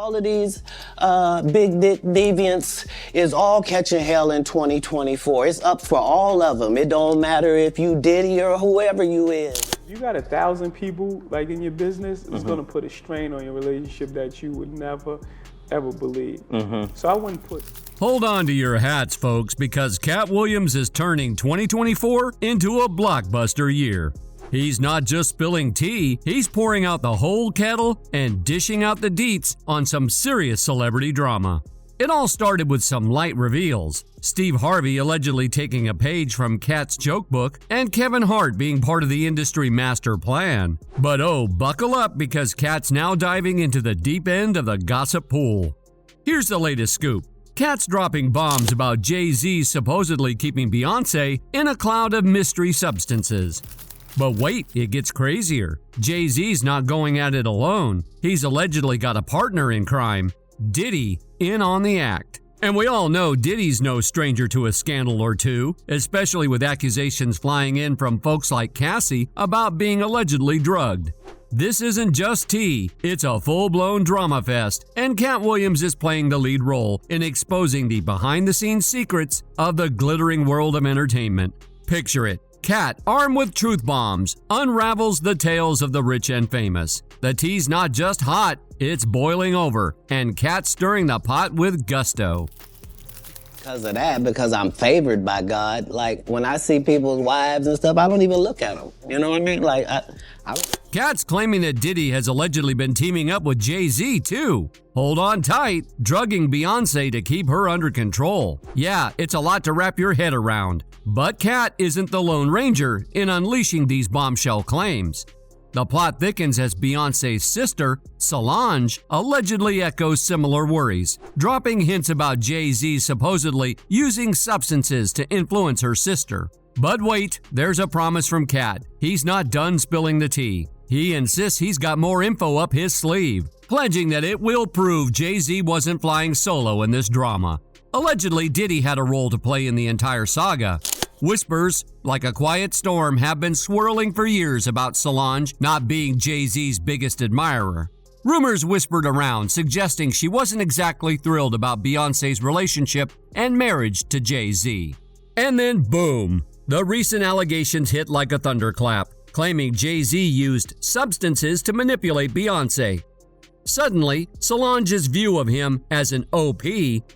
All of these big dick deviants is all catching hell in 2024. It's up for all of them. It don't matter if you Diddy or whoever you is. You got 1,000 people like in your business, it's gonna put a strain on your relationship that you would never, ever believe. So I wouldn't put... Hold on to your hats, folks, because Katt Williams is turning 2024 into a blockbuster year. He's not just spilling tea, he's pouring out the whole kettle and dishing out the deets on some serious celebrity drama. It all started with some light reveals. Steve Harvey allegedly taking a page from Katt's jokebook and Kevin Hart being part of the industry master plan. But oh, buckle up because Katt's now diving into the deep end of the gossip pool. Here's the latest scoop. Katt's dropping bombs about Jay-Z supposedly keeping Beyonce in a cloud of mystery substances. But wait, it gets crazier. Jay-Z's not going at it alone. He's allegedly got a partner in crime, Diddy, in on the act. And we all know Diddy's no stranger to a scandal or two, especially with accusations flying in from folks like Cassie about being allegedly drugged. This isn't just tea, it's a full-blown drama fest, and Katt Williams is playing the lead role in exposing the behind-the-scenes secrets of the glittering world of entertainment. Picture it. Katt, armed with truth bombs, unravels the tales of the rich and famous. The tea's not just hot, it's boiling over, and Katt's stirring the pot with gusto. Because of that, because I'm favored by God, like when I see people's wives and stuff, I don't even look at them. You know what I mean? Like, Katt's claiming that Diddy has allegedly been teaming up with Jay-Z too. Hold on tight, drugging Beyonce to keep her under control. Yeah, it's a lot to wrap your head around. But Katt isn't the Lone Ranger in unleashing these bombshell claims. The plot thickens as Beyonce's sister, Solange, allegedly echoes similar worries, dropping hints about Jay-Z supposedly using substances to influence her sister. But wait, there's a promise from Katt. He's not done spilling the tea. He insists he's got more info up his sleeve, pledging that it will prove Jay-Z wasn't flying solo in this drama. Allegedly, Diddy had a role to play in the entire saga. Whispers, like a quiet storm, have been swirling for years about Solange not being Jay-Z's biggest admirer. Rumors whispered around, suggesting she wasn't exactly thrilled about Beyonce's relationship and marriage to Jay-Z. And then boom! The recent allegations hit like a thunderclap, claiming Jay-Z used substances to manipulate Beyonce. Suddenly, Solange's view of him as an OP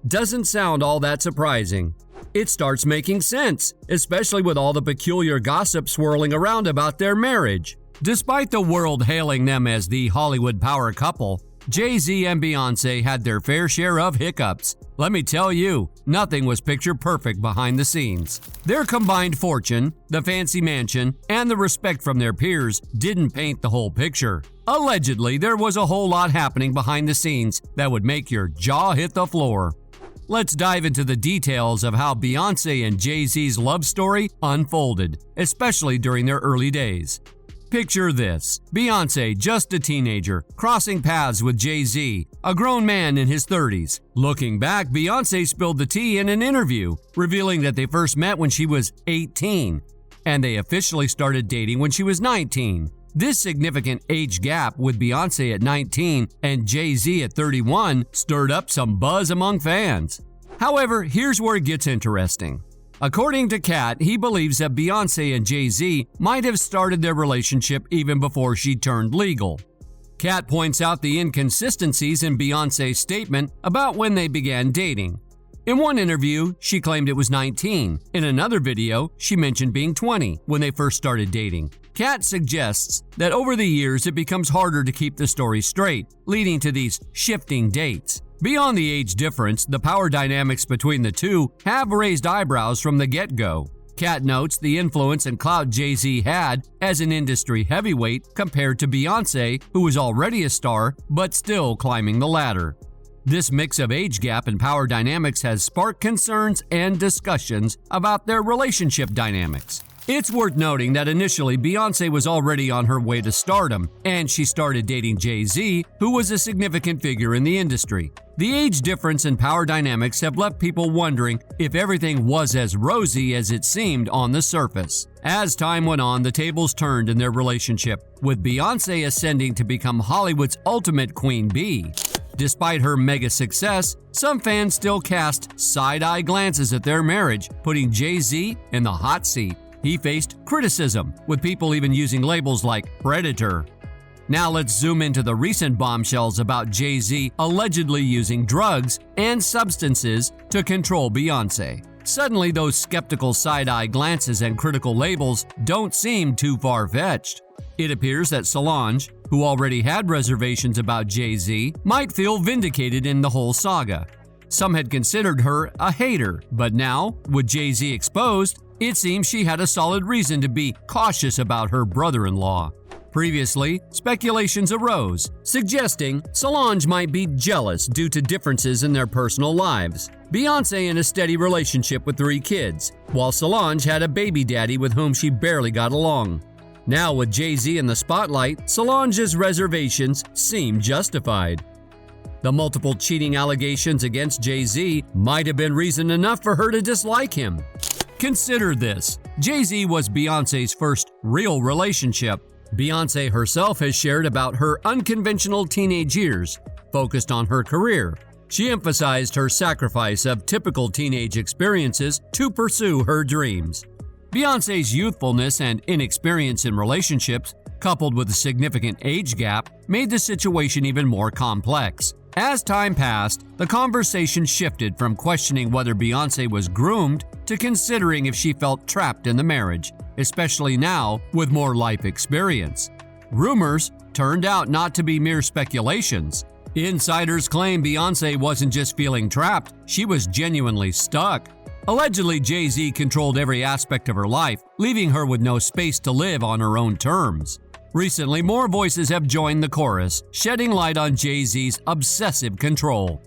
doesn't sound all that surprising. It starts making sense, especially with all the peculiar gossip swirling around about their marriage. Despite the world hailing them as the Hollywood power couple, Jay-Z and Beyonce had their fair share of hiccups. Let me tell you, nothing was picture perfect behind the scenes. Their combined fortune, the fancy mansion, and the respect from their peers didn't paint the whole picture. Allegedly, there was a whole lot happening behind the scenes that would make your jaw hit the floor. Let's dive into the details of how Beyonce and Jay-Z's love story unfolded, especially during their early days. Picture this: Beyonce, just a teenager, crossing paths with Jay-Z, a grown man in his 30s. Looking back, Beyonce spilled the tea in an interview, revealing that they first met when she was 18, and they officially started dating when she was 19. This significant age gap with Beyonce at 19 and Jay-Z at 31 stirred up some buzz among fans. However, here's where it gets interesting. According to Katt, he believes that Beyonce and Jay-Z might have started their relationship even before she turned legal. Katt points out the inconsistencies in Beyonce's statement about when they began dating. In one interview, she claimed it was 19. In another video, she mentioned being 20 when they first started dating. Katt suggests that over the years it becomes harder to keep the story straight, leading to these shifting dates. Beyond the age difference, the power dynamics between the two have raised eyebrows from the get-go. Katt notes the influence and clout Jay-Z had as an industry heavyweight compared to Beyonce, who was already a star but still climbing the ladder. This mix of age gap and power dynamics has sparked concerns and discussions about their relationship dynamics. It's worth noting that initially Beyonce was already on her way to stardom, and she started dating Jay-Z, who was a significant figure in the industry. The age difference and power dynamics have left people wondering if everything was as rosy as it seemed on the surface. As time went on, the tables turned in their relationship, with Beyonce ascending to become Hollywood's ultimate queen bee. Despite her mega success, some fans still cast side-eye glances at their marriage, putting Jay-Z in the hot seat. He faced criticism, with people even using labels like predator. Now let's zoom into the recent bombshells about Jay-Z allegedly using drugs and substances to control Beyonce. Suddenly, those skeptical side-eye glances and critical labels don't seem too far-fetched. It appears that Solange, who already had reservations about Jay-Z, might feel vindicated in the whole saga. Some had considered her a hater, but now, with Jay-Z exposed, it seems she had a solid reason to be cautious about her brother-in-law. Previously, speculations arose, suggesting Solange might be jealous due to differences in their personal lives. Beyonce in a steady relationship with 3 kids, while Solange had a baby daddy with whom she barely got along. Now with Jay-Z in the spotlight, Solange's reservations seem justified. The multiple cheating allegations against Jay-Z might have been reason enough for her to dislike him. Consider this: Jay-Z was Beyonce's first real relationship. Beyonce herself has shared about her unconventional teenage years, focused on her career. She emphasized her sacrifice of typical teenage experiences to pursue her dreams. Beyonce's youthfulness and inexperience in relationships, coupled with a significant age gap, made the situation even more complex. As time passed, the conversation shifted from questioning whether Beyonce was groomed to considering if she felt trapped in the marriage, especially now with more life experience. Rumors turned out not to be mere speculations. Insiders claim Beyonce wasn't just feeling trapped, she was genuinely stuck. Allegedly, Jay-Z controlled every aspect of her life, leaving her with no space to live on her own terms. Recently, more voices have joined the chorus, shedding light on Jay-Z's obsessive control.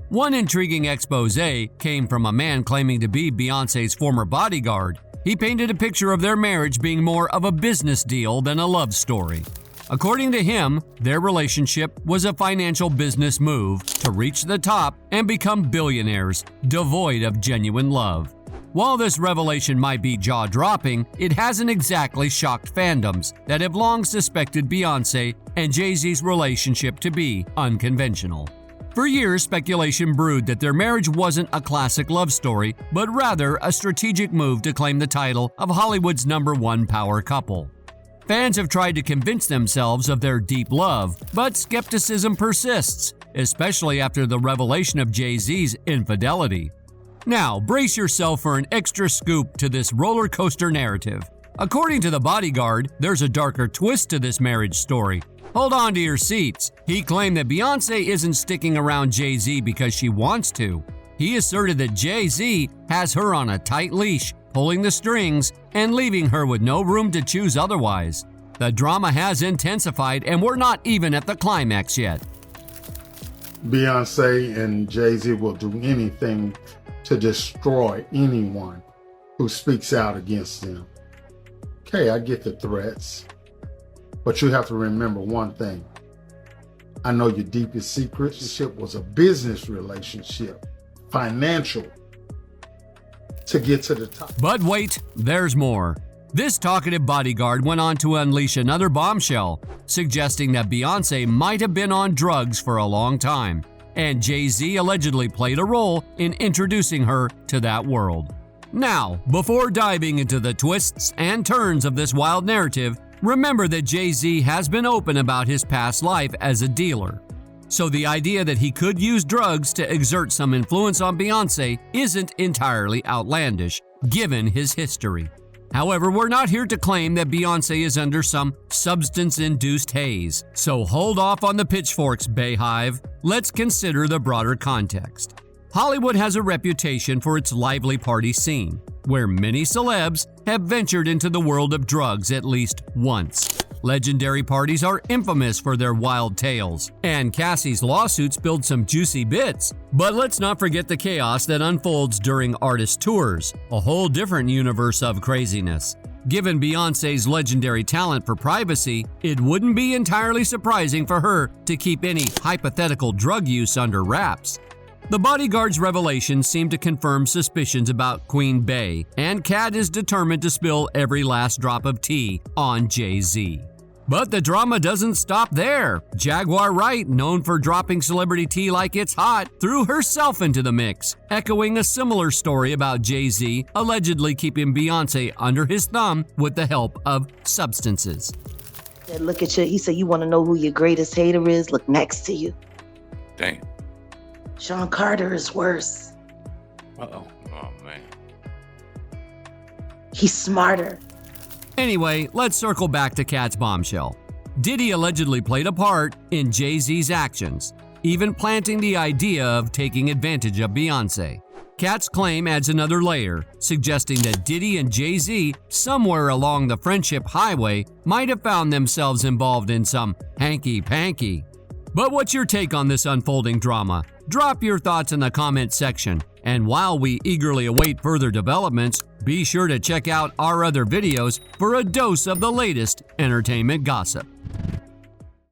One intriguing expose came from a man claiming to be Beyonce's former bodyguard. He painted a picture of their marriage being more of a business deal than a love story. According to him, their relationship was a financial business move to reach the top and become billionaires, devoid of genuine love. While this revelation might be jaw-dropping, it hasn't exactly shocked fandoms that have long suspected Beyonce and Jay-Z's relationship to be unconventional. For years, speculation brewed that their marriage wasn't a classic love story, but rather a strategic move to claim the title of Hollywood's #1 power couple. Fans have tried to convince themselves of their deep love, but skepticism persists, especially after the revelation of Jay-Z's infidelity. Now, brace yourself for an extra scoop to this roller coaster narrative. According to the Bodyguard, there's a darker twist to this marriage story. Hold on to your seats. He claimed that Beyonce isn't sticking around Jay-Z because she wants to. He asserted that Jay-Z has her on a tight leash, pulling the strings and leaving her with no room to choose otherwise. The drama has intensified and we're not even at the climax yet. Beyonce and Jay-Z will do anything to destroy anyone who speaks out against them. Okay, I get the threats, but you have to remember one thing. I know your deepest secret relationship was a business relationship, financial, to get to the top. But wait, there's more. This talkative bodyguard went on to unleash another bombshell, suggesting that Beyonce might have been on drugs for a long time, and Jay-Z allegedly played a role in introducing her to that world. Now, before diving into the twists and turns of this wild narrative, remember that Jay-Z has been open about his past life as a dealer. So the idea that he could use drugs to exert some influence on Beyonce isn't entirely outlandish, given his history. However, we're not here to claim that Beyonce is under some substance-induced haze, so hold off on the pitchforks, Bayhive. Let's consider the broader context. Hollywood has a reputation for its lively party scene, where many celebs have ventured into the world of drugs at least once. Legendary parties are infamous for their wild tales, and Cassie's lawsuits build some juicy bits. But let's not forget the chaos that unfolds during artist tours, a whole different universe of craziness. Given Beyonce's legendary talent for privacy, it wouldn't be entirely surprising for her to keep any hypothetical drug use under wraps. The Bodyguard's revelations seem to confirm suspicions about Queen Bey, and Katt is determined to spill every last drop of tea on Jay-Z. But the drama doesn't stop there. Jaguar Wright, known for dropping celebrity tea like it's hot, threw herself into the mix, echoing a similar story about Jay-Z allegedly keeping Beyonce under his thumb with the help of substances. Look at you. He said, you want to know who your greatest hater is? Look next to you. Damn. Sean Carter is worse. Uh-oh. Oh, man. He's smarter. Anyway, let's circle back to Katt's bombshell. Diddy allegedly played a part in Jay-Z's actions, even planting the idea of taking advantage of Beyonce. Katt's claim adds another layer, suggesting that Diddy and Jay-Z, somewhere along the friendship highway, might have found themselves involved in some hanky-panky. But what's your take on this unfolding drama? Drop your thoughts in the comment section. And while we eagerly await further developments, be sure to check out our other videos for a dose of the latest entertainment gossip.